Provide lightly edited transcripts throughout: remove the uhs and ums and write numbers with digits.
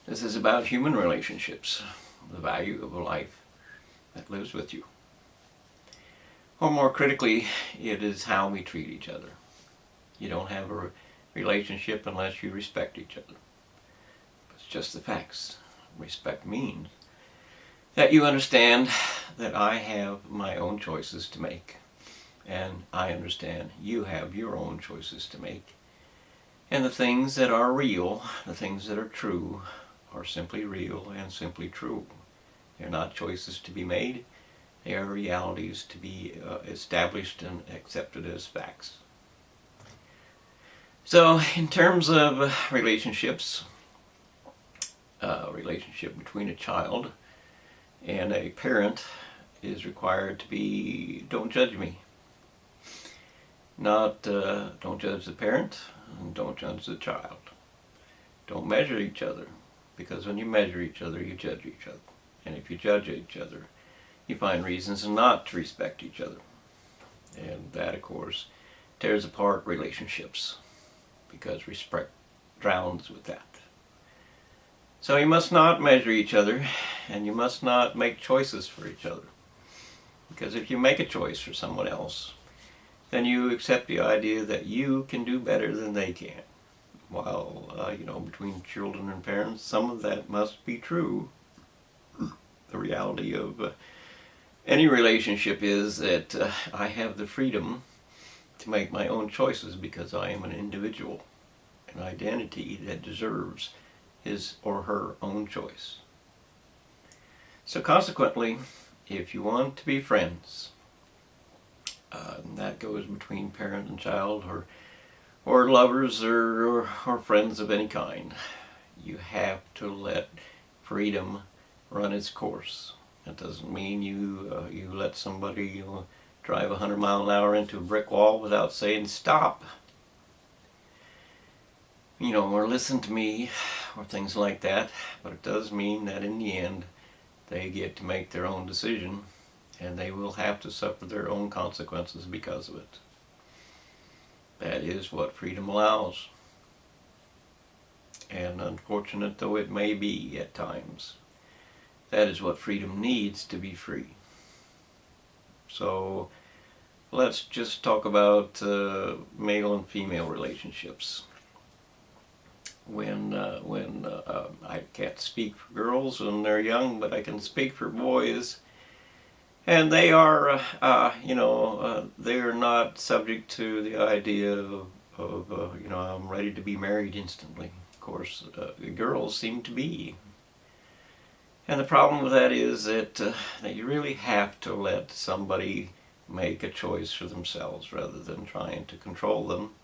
This is about human relationships, the value of a life that lives with you. Or more critically, it is how we treat each other. You don't have a relationship unless you respect each other. It's just the facts. Respect means that you understand that I have my own choices to make, and I understand you have your own choices to make. And the things that are real, the things that are true, are simply real and simply true. They're not choices to be made. They are realities to be established and accepted as facts. So in terms of relationships, relationship between a child and a parent is required to be, don't judge me. Not, don't judge the parent and don't judge the child. Don't measure each other, because when you measure each other, you judge each other. And if you judge each other, you find reasons not to respect each other. And that, of course, tears apart relationships, because respect drowns with that. So you must not measure each other, and you must not make choices for each other. Because if you make a choice for someone else, then you accept the idea that you can do better than they can. While, between children and parents, some of that must be true. The reality of any relationship is that I have the freedom to make my own choices because I am an individual, an identity that deserves his or her own choice. So consequently, if you want to be friends, and that goes between parent and child, or lovers, or friends of any kind, you have to let freedom run its course. That doesn't mean you let somebody drive 100 miles an hour into a brick wall without saying stop. Or listen to me, or things like that. But it does mean that in the end, they get to make their own decision, and they will have to suffer their own consequences because of it. That is what freedom allows. And unfortunate though it may be at times, that is what freedom needs to be free. So let's just talk about male and female relationships. When I can't speak for girls when they're young, but I can speak for boys, and they are, they are not subject to the idea of I'm ready to be married instantly. Of course, girls seem to be. And the problem with that is that you really have to let somebody make a choice for themselves rather than trying to control them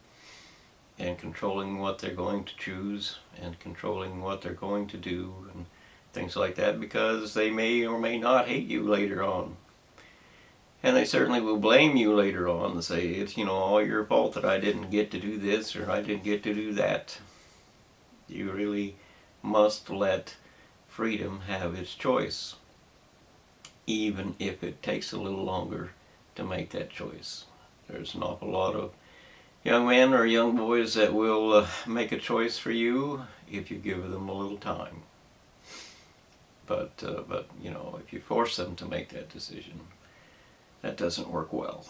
and controlling what they're going to choose and controlling what they're going to do and things like that, because they may or may not hate you later on. And they certainly will blame you later on and say, it's all your fault that I didn't get to do this or I didn't get to do that. You really must let freedom have its choice, even if it takes a little longer to make that choice. There's an awful lot of young men or young boys that will make a choice for you if you give them a little time. But if you force them to make that decision, that doesn't work well.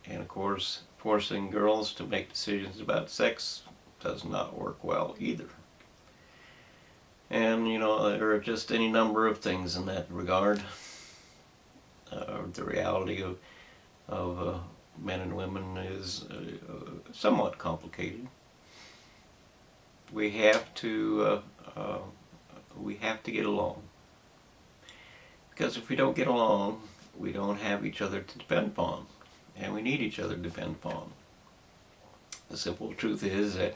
And of course, forcing girls to make decisions about sex does not work well either. And there are just any number of things in that regard. The reality of men and women is somewhat complicated. We have to get along, because if we don't get along, we don't have each other to depend upon, and we need each other to depend upon. The simple truth is that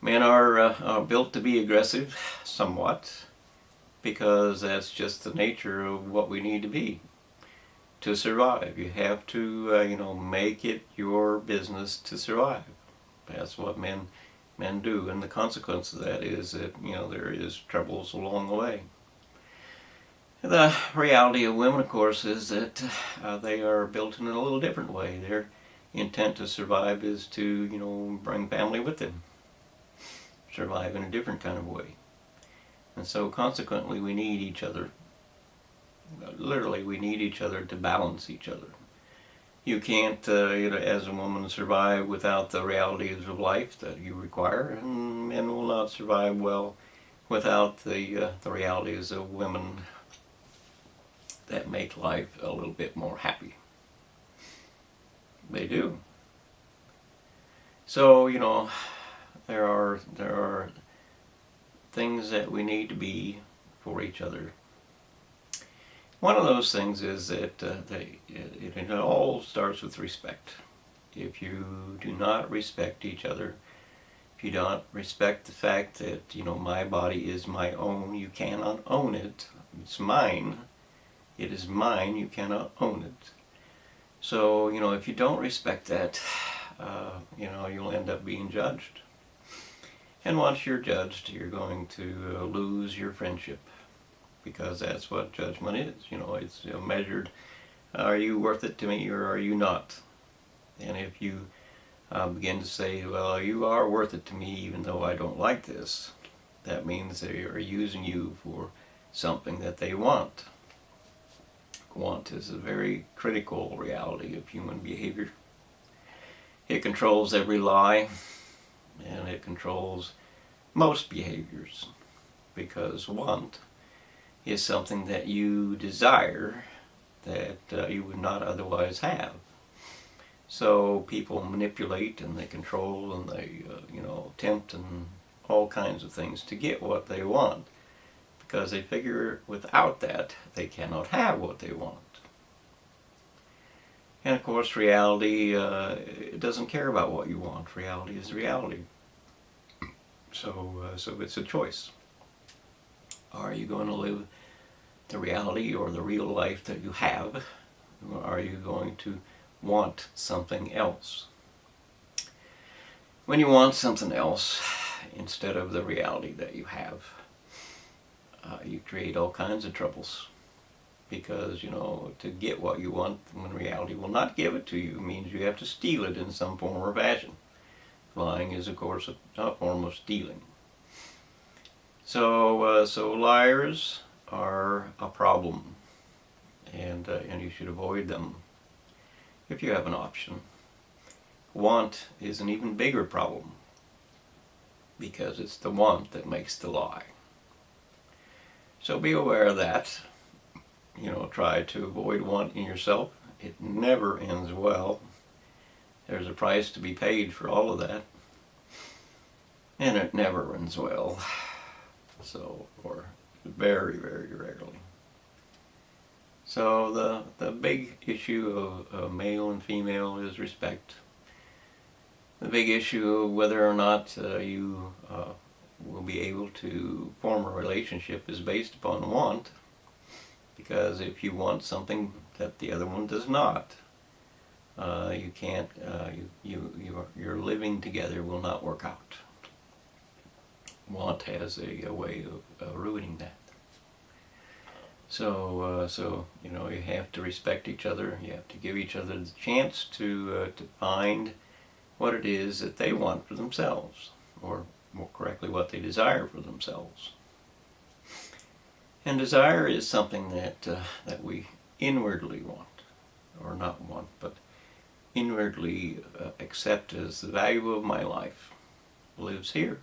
men are built to be aggressive, somewhat, because that's just the nature of what we need to be to survive. You have to, make it your business to survive. That's what men do, and the consequence of that is that, there is troubles along the way. The reality of women, of course, is that they are built in a little different way. Their intent to survive is to, bring family with them. Survive in a different kind of way. And so consequently we need each other. Literally, we need each other to balance each other. You can't, as a woman, survive without the realities of life that you require, and men will not survive well without the realities of women that make life a little bit more happy. They do. So, there are things that we need to be for each other. One of those things is that it all starts with respect. If you do not respect each other, if you don't respect the fact that, my body is my own, you cannot own it. It's mine. It is mine. You cannot own it. So, if you don't respect that, you'll end up being judged. And once you're judged, you're going to lose your friendship. Because that's what judgment is. It's measured, are you worth it to me or are you not? And if you begin to say, well, you are worth it to me even though I don't like this, that means they are using you for something that they want. Want is a very critical reality of human behavior. It controls every lie, and it controls most behaviors, because want is something that you desire that you would not otherwise have. So people manipulate and they control and they tempt and all kinds of things to get what they want, because they figure without that they cannot have what they want. And of course reality it doesn't care about what you want. Reality is reality. So it's a choice. Are you going to live the reality or the real life that you have, or are you going to want something else? When you want something else instead of the reality that you have, you create all kinds of troubles. Because, to get what you want when reality will not give it to you means you have to steal it in some form or fashion. Lying is, of course, a form of stealing. So liars are a problem, and you should avoid them if you have an option. Want is an even bigger problem, because it's the want that makes the lie. So be aware of that. Try to avoid wanting yourself. It never ends well. There's a price to be paid for all of that, and it never ends well. Or very, very rarely. So the big issue of male and female is respect. The big issue of whether or not you will be able to form a relationship is based upon want. Because if you want something that the other one does not, you can't. Your living together will not work out. Want has a way of ruining that. So you have to respect each other. You have to give each other the chance to find what it is that they want for themselves, or more correctly, what they desire for themselves. And desire is something that we inwardly want, or not want, but inwardly accept as the value of my life lives here.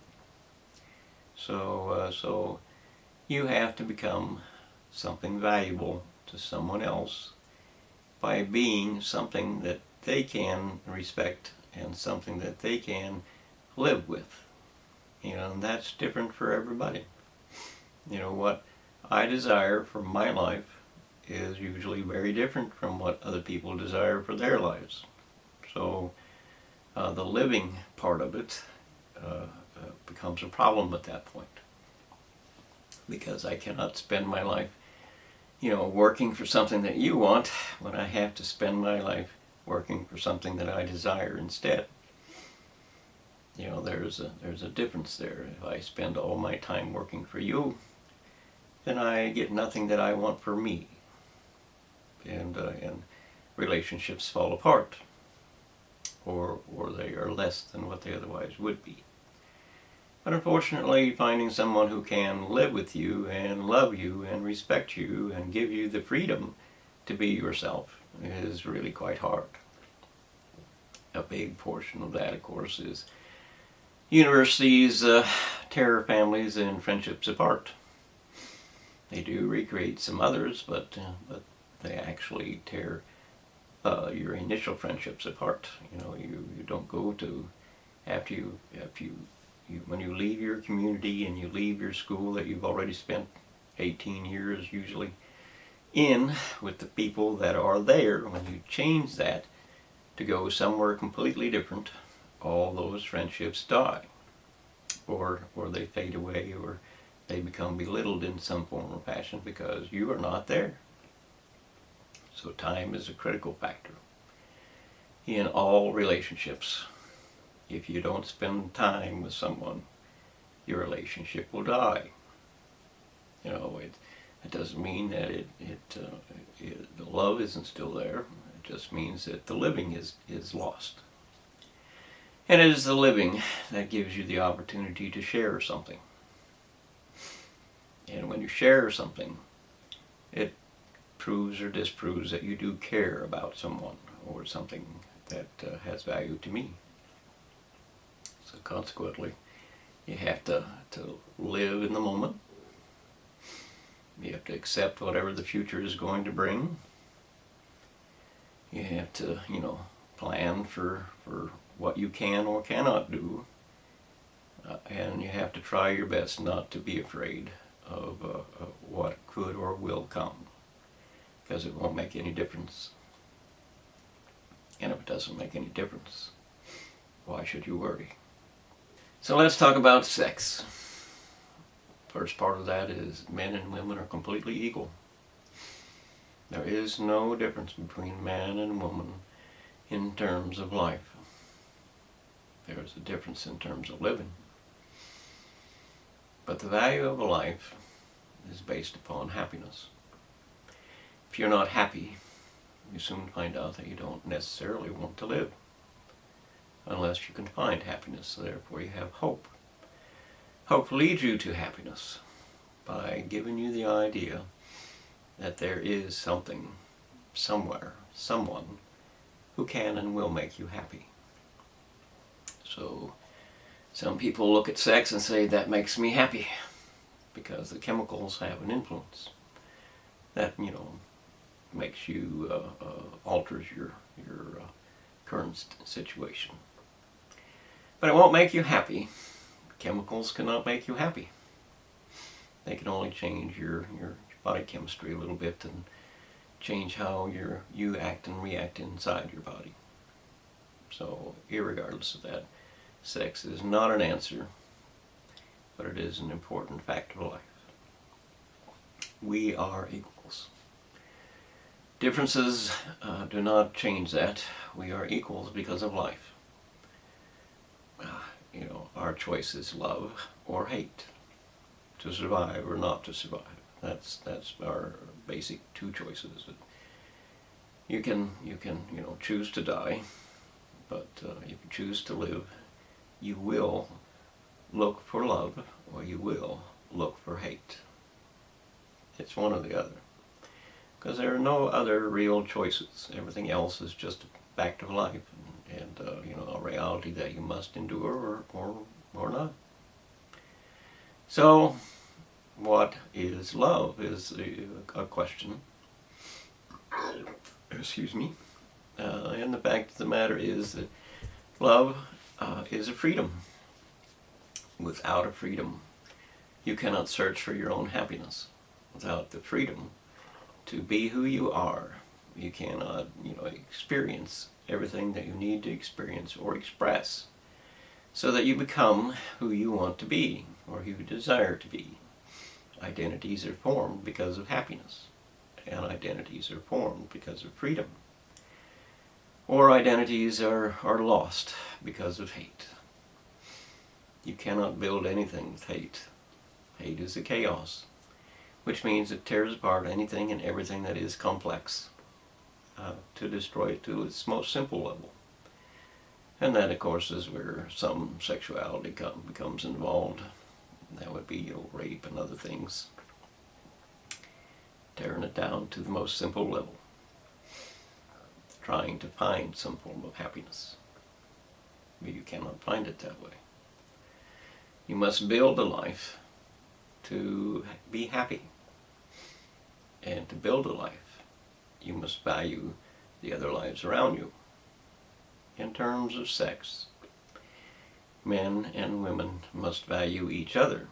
So you have to become something valuable to someone else by being something that they can respect and something that they can live with. And that's different for everybody. What I desire for my life is usually very different from what other people desire for their lives. So the living part of it becomes a problem at that point, because I cannot spend my life working for something that you want when I have to spend my life working for something that I desire instead. There's a difference there. If I spend all my time working for you, then I get nothing that I want for me, and relationships fall apart, or they are less than what they otherwise would be. But unfortunately, finding someone who can live with you and love you and respect you and give you the freedom to be yourself is really quite hard. A big portion of that, of course, is universities tear families and friendships apart. They do recreate some others, but they actually tear your initial friendships apart. You don't go to after you when you leave your community and you leave your school that you've already spent 18 years usually in with the people that are there. When you change that to go somewhere completely different, all those friendships die, or they fade away, or they become belittled in some form or fashion because you are not there. So time is a critical factor in all relationships. If you don't spend time with someone, your relationship will die. It doesn't mean that the love isn't still there. It just means that the living is lost. And it is the living that gives you the opportunity to share something. And when you share something, it proves or disproves that you do care about someone or something that has value to me. So consequently, you have to live in the moment. You have to accept whatever the future is going to bring. You have to, plan for what you can or cannot do. And you have to try your best not to be afraid of what could or will come, because it won't make any difference. And if it doesn't make any difference, why should you worry? So let's talk about sex. First part of that is men and women are completely equal. There is no difference between man and woman in terms of life. There is a difference in terms of living. But the value of a life is based upon happiness. If you're not happy, you soon find out that you don't necessarily want to live, unless you can find happiness. So therefore you have hope. Hope leads you to happiness by giving you the idea that there is something, somewhere, someone who can and will make you happy. So some people look at sex and say, that makes me happy, because the chemicals have an influence that, makes you, alters your current situation. But it won't make you happy. Chemicals cannot make you happy. They can only change your body chemistry a little bit and change how you act and react inside your body. So, irregardless of that, sex is not an answer, but it is an important fact of life. We are equals. Differences do not change that. We are equals because of life. Our choice is love or hate, to survive or not to survive. That's our basic two choices. You can choose to die, but if you choose to live, you will look for love or you will look for hate. It's one or the other, because there are no other real choices. Everything else is just a fact of life, and a reality that you must endure or not. So, what is love is a question. Excuse me. And the fact of the matter is that love is a freedom. Without a freedom, you cannot search for your own happiness. Without the freedom to be who you are, you cannot, experience everything that you need to experience or express, so that you become who you want to be or who you desire to be. Identities are formed because of happiness, and identities are formed because of freedom. Or identities are lost because of hate. You cannot build anything with hate. Hate is a chaos, which means it tears apart anything and everything that is complex to destroy it to its most simple level. And that, of course, is where some sexuality becomes involved. That would be, rape and other things. Tearing it down to the most simple level. Trying to find some form of happiness. But you cannot find it that way. You must build a life to be happy. And to build a life, you must value the other lives around you. In terms of sex, men and women must value each other.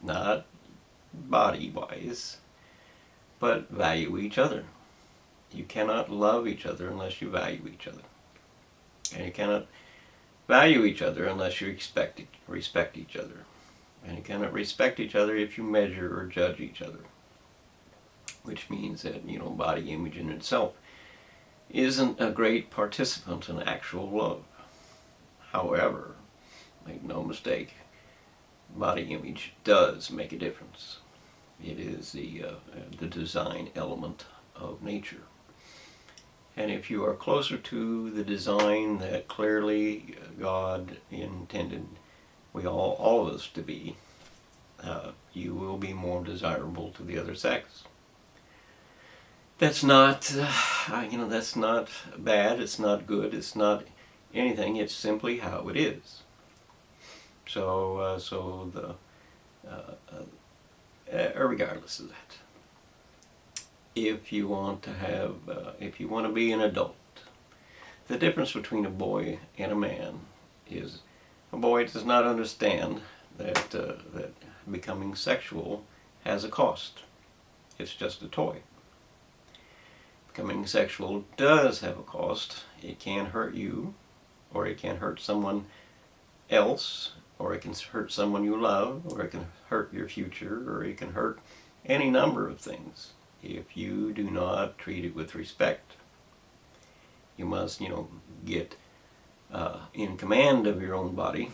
Not body-wise, but value each other. You cannot love each other unless you value each other. And you cannot value each other unless you respect each other. And you cannot respect each other if you measure or judge each other. Which means that, body image in itself isn't a great participant in actual love. However, make no mistake, body image does make a difference. It is the design element of nature. And if you are closer to the design that clearly God intended all of us to be, you will be more desirable to the other sex. That's not, that's not bad, it's not good, it's not anything, it's simply how it is. Regardless of that, if you want to be an adult, the difference between a boy and a man is a boy does not understand that becoming sexual has a cost. It's just a toy. Becoming sexual does have a cost. It can hurt you, or it can hurt someone else, or it can hurt someone you love, or it can hurt your future, or it can hurt any number of things if you do not treat it with respect. You must, get in command of your own body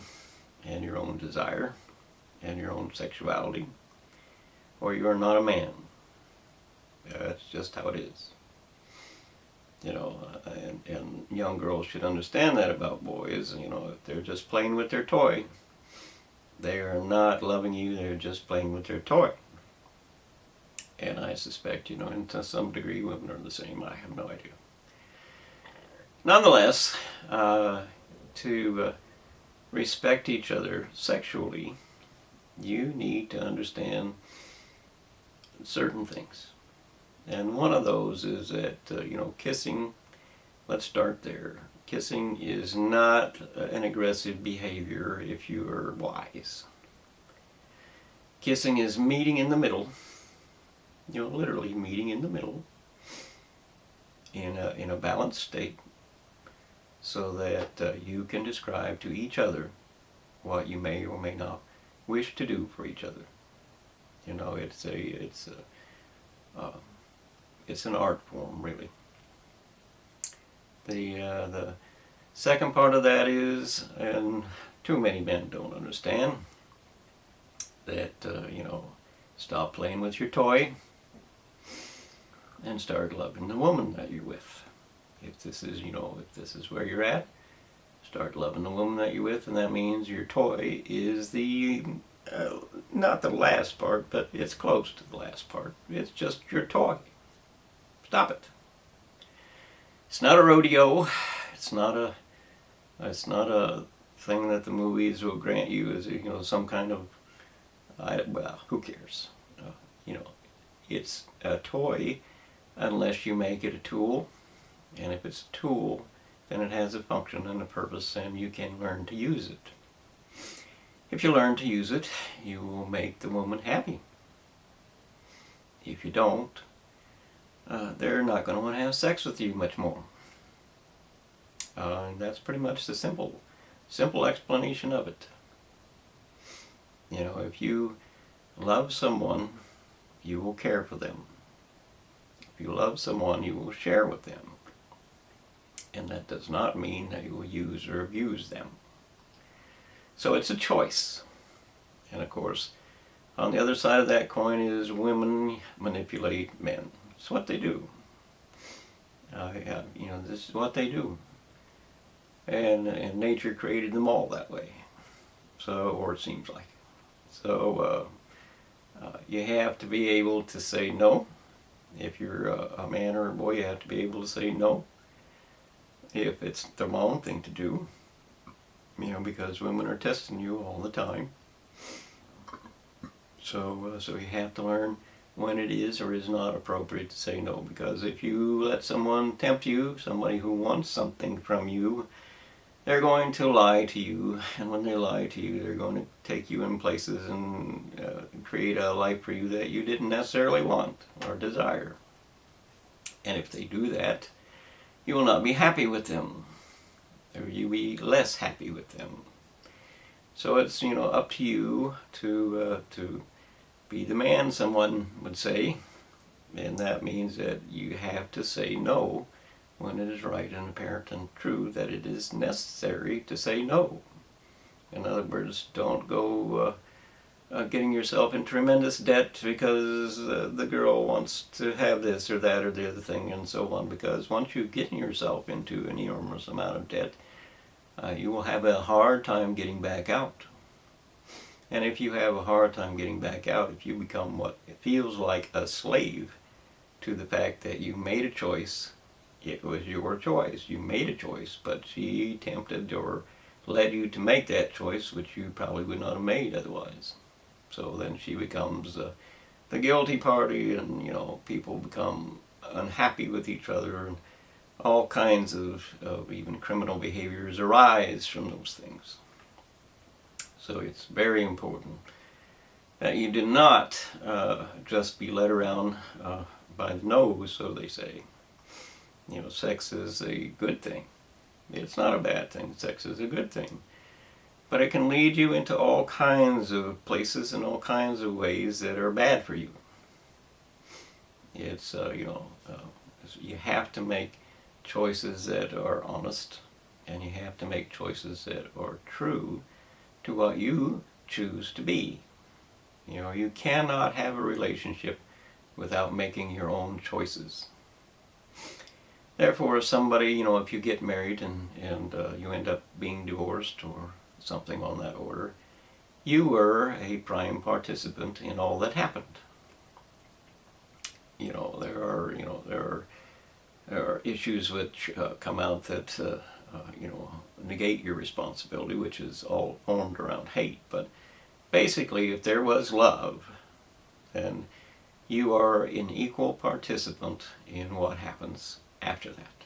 and your own desire and your own sexuality, or you are not a man. That's just how it is. And young girls should understand that about boys. If they're just playing with their toy, they are not loving you, they're just playing with their toy. And I suspect, and to some degree women are the same, I have no idea. Nonetheless, to respect each other sexually, you need to understand certain things. And one of those is that, kissing, let's start there. Kissing is not an aggressive behavior if you are wise. Kissing is meeting in the middle, literally meeting in the middle in a balanced state so that you can describe to each other what you may or may not wish to do for each other. It's an art form, really. The second part of that is, and too many men don't understand, that, stop playing with your toy and start loving the woman that you're with. If this is where you're at, start loving the woman that you're with, and that means your toy is not the last part, but it's close to the last part. It's just your toy. Stop it. It's not a rodeo. It's not a thing that the movies will grant you as some kind of who cares? It's a toy unless you make it a tool, and if it's a tool, then it has a function and a purpose, and you can learn to use it. If you learn to use it, you will make the woman happy. If you don't, they're not going to want to have sex with you much more. And that's pretty much the simple explanation of it. If you love someone, you will care for them. If you love someone, you will share with them. And that does not mean that you will use or abuse them. So it's a choice. And of course, on the other side of that coin is women manipulate men. It's what they do. This is what they do. and nature created them all that way. So, or it seems like. So you have to be able to say no. If you're a man or a boy, you have to be able to say no if it's the wrong thing to do. Because women are testing you all the time. So you have to learn when it is or is not appropriate to say no. Because if you let someone tempt you, somebody who wants something from you, they're going to lie to you, and when they lie to you, they're going to take you in places and create a life for you that you didn't necessarily want or desire. And if they do that, you will not be happy with them, or you'll be less happy with them. So it's up to you to be the man, someone would say, and that means that you have to say no when it is right and apparent and true that it is necessary to say no. In other words, don't go getting yourself in tremendous debt because the girl wants to have this or that or the other thing and so on, because once you've gotten yourself into an enormous amount of debt, you will have a hard time getting back out. And if you have a hard time getting back out, if you become what it feels like a slave to the fact that you made a choice, it was your choice. You made a choice, but she tempted or led you to make that choice, which you probably would not have made otherwise. So then she becomes the guilty party, and people become unhappy with each other, and all kinds of even criminal behaviors arise from those things. So it's very important that you do not just be led around by the nose, so they say. Sex is a good thing. It's not a bad thing. Sex is a good thing. But it can lead you into all kinds of places and all kinds of ways that are bad for you. It's, you have to make choices that are honest, and you have to make choices that are true to what you choose to be. You cannot have a relationship without making your own choices. Therefore, if somebody, if you get married and you end up being divorced or something on that order, you were a prime participant in all that happened. There are issues which come out that negate your responsibility, which is all formed around hate. But basically, if there was love, then you are an equal participant in what happens after that.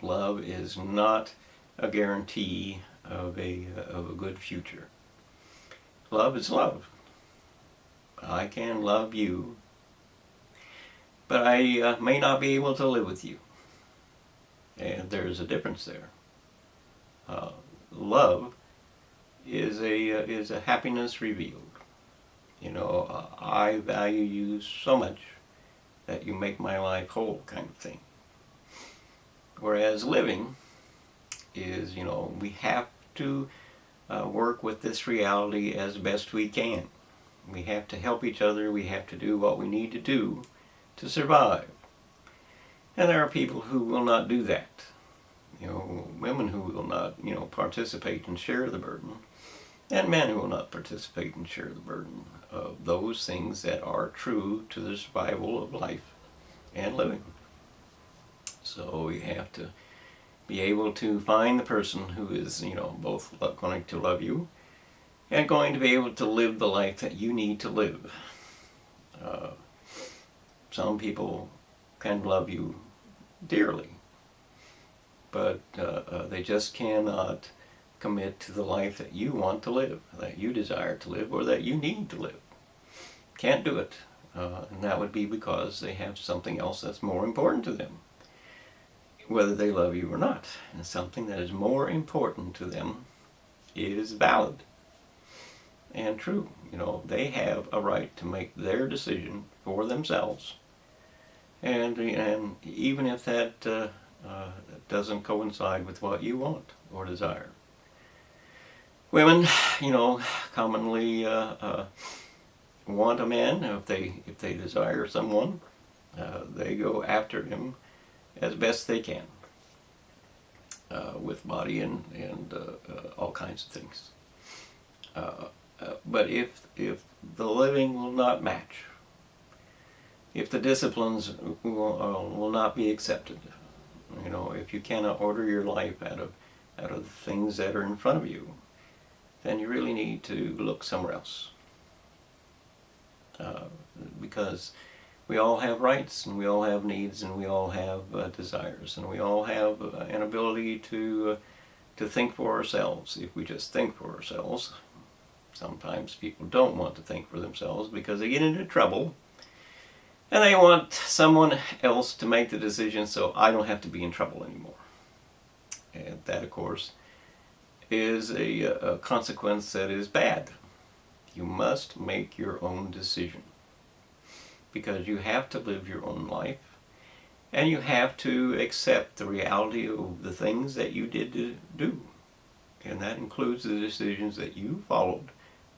Love is not a guarantee of a good future. Love is love. I can love you, but I may not be able to live with you. And there's a difference there. Love is a happiness revealed. I value you so much that you make my life whole, kind of thing. Whereas living is, we have to work with this reality as best we can. We have to help each other. We have to do what we need to do to survive. And there are people who will not do that. Women who will not, participate and share the burden. And men who will not participate and share the burden of those things that are true to the survival of life and living. So you have to be able to find the person who is, both going to love you and going to be able to live the life that you need to live. Some people can love you dearly, but they just cannot commit to the life that you want to live, that you desire to live, or that you need to live. Can't do it. And that would be because they have something else that's more important to them, whether they love you or not. And something that is more important to them is valid and true. They have a right to make their decision for themselves. And even if that doesn't coincide with what you want or desire. Women, commonly want a man. If they desire someone, they go after him as best they can. with body and all kinds of things. But if the living will not match, if the disciplines will not be accepted, if you cannot order your life out of the things that are in front of you, then you really need to look somewhere else. Because we all have rights, and we all have needs, and we all have desires, and we all have an ability to think for ourselves. If we just think for ourselves, sometimes people don't want to think for themselves because they get into trouble, and they want someone else to make the decision so I don't have to be in trouble anymore. And that, of course, is a consequence that is bad. You must make your own decision, because you have to live your own life, and you have to accept the reality of the things that you did do. And that includes the decisions that you followed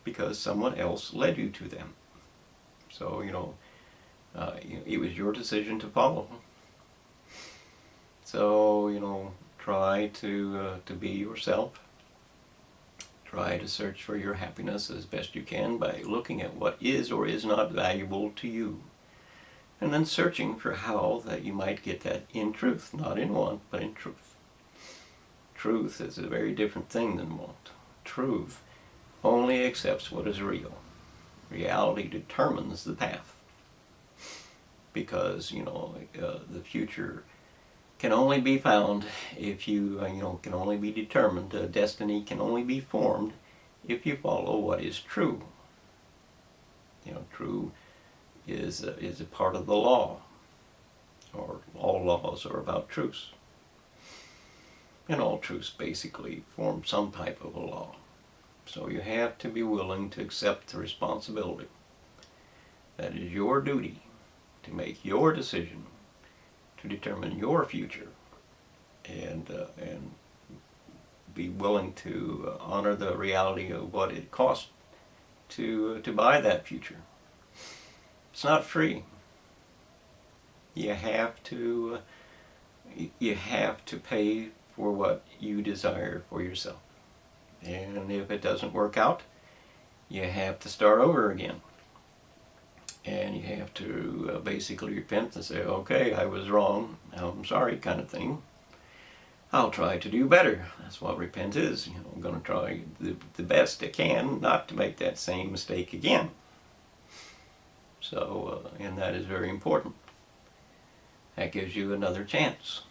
because someone else led you to them. So, it was your decision to follow. So, try to be yourself. Try to search for your happiness as best you can by looking at what is or is not valuable to you. And then searching for how that you might get that in truth, not in want, but in truth. Truth is a very different thing than want. Truth only accepts what is real. Reality determines the path. Because, the future can only be found if you, can only be determined. Destiny can only be formed if you follow what is true. True is a part of the law, or all laws are about truths. And all truths basically form some type of a law. So you have to be willing to accept the responsibility. That is your duty to make your decision, to determine your future, and be willing to honor the reality of what it costs to buy that future. It's not free. You have to pay for what you desire for yourself. And if it doesn't work out, you have to start over again. And you have to basically repent and say, okay, I was wrong, I'm sorry, kind of thing. I'll try to do better. That's what repent is. I'm going to try the best I can not to make that same mistake again. So, and that is very important. That gives you another chance,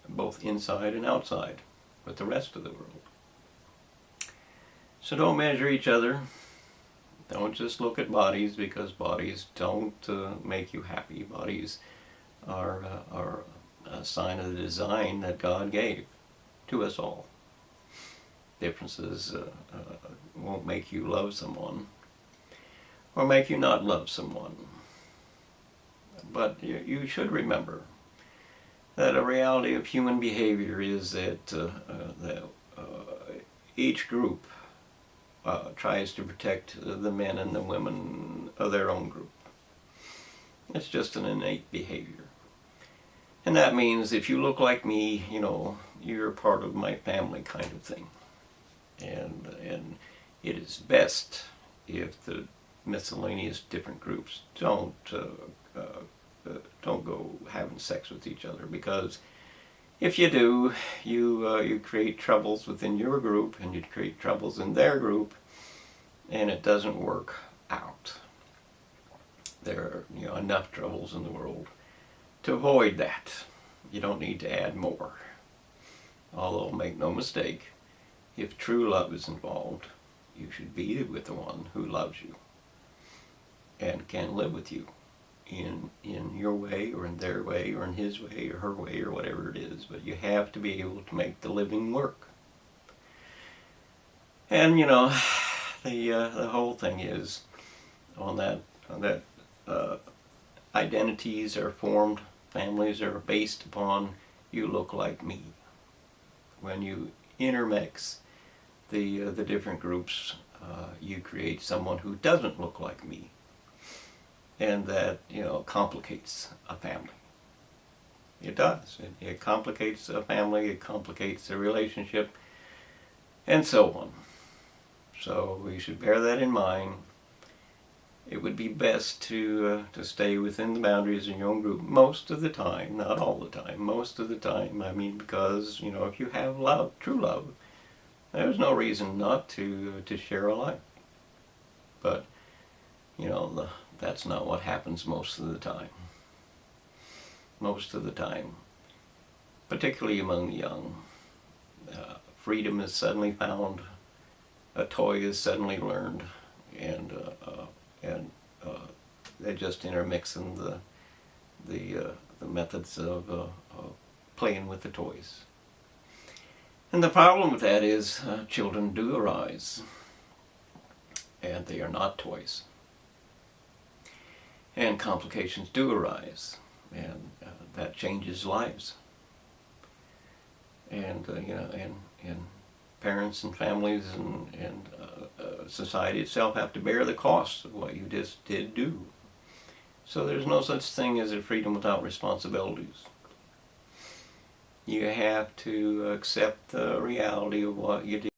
both inside and outside, with the rest of the world. So don't measure each other. Don't just look at bodies, because bodies don't make you happy. Bodies are a sign of the design that God gave to us all. Differences won't make you love someone or make you not love someone. But you should remember that a reality of human behavior is that each group tries to protect the men and the women of their own group. It's just an innate behavior. And that means if you look like me, you're part of my family kind of thing. And it is best if the miscellaneous different groups don't go having sex with each other, because if you do, you create troubles within your group, and you create troubles in their group, and it doesn't work out. There are enough troubles in the world to avoid that. You don't need to add more. Although, make no mistake, if true love is involved, you should be with the one who loves you and can live with you in your way, or in their way, or in his way, or her way, or whatever it is. But you have to be able to make the living work. And the whole thing is on that identities are formed, families are based upon you look like me. When you intermix the different groups, you create someone who doesn't look like me. And that, complicates a family. It does. It complicates a family, it complicates a relationship, and so on. So we should bear that in mind. It would be best to stay within the boundaries in your own group most of the time, not all the time, most of the time. I mean, because, you know, if you have love, true love, there's no reason not to share a life. But, you know, that's not what happens most of the time. Most of the time, particularly among the young, freedom is suddenly found, a toy is suddenly learned, and they just intermixing the methods of playing with the toys. And the problem with that is children do arise, and they are not toys. And complications do arise, and that changes lives. And you know, and parents and families and society itself have to bear the cost of what you just did do. So there's no such thing as a freedom without responsibilities. You have to accept the reality of what you did.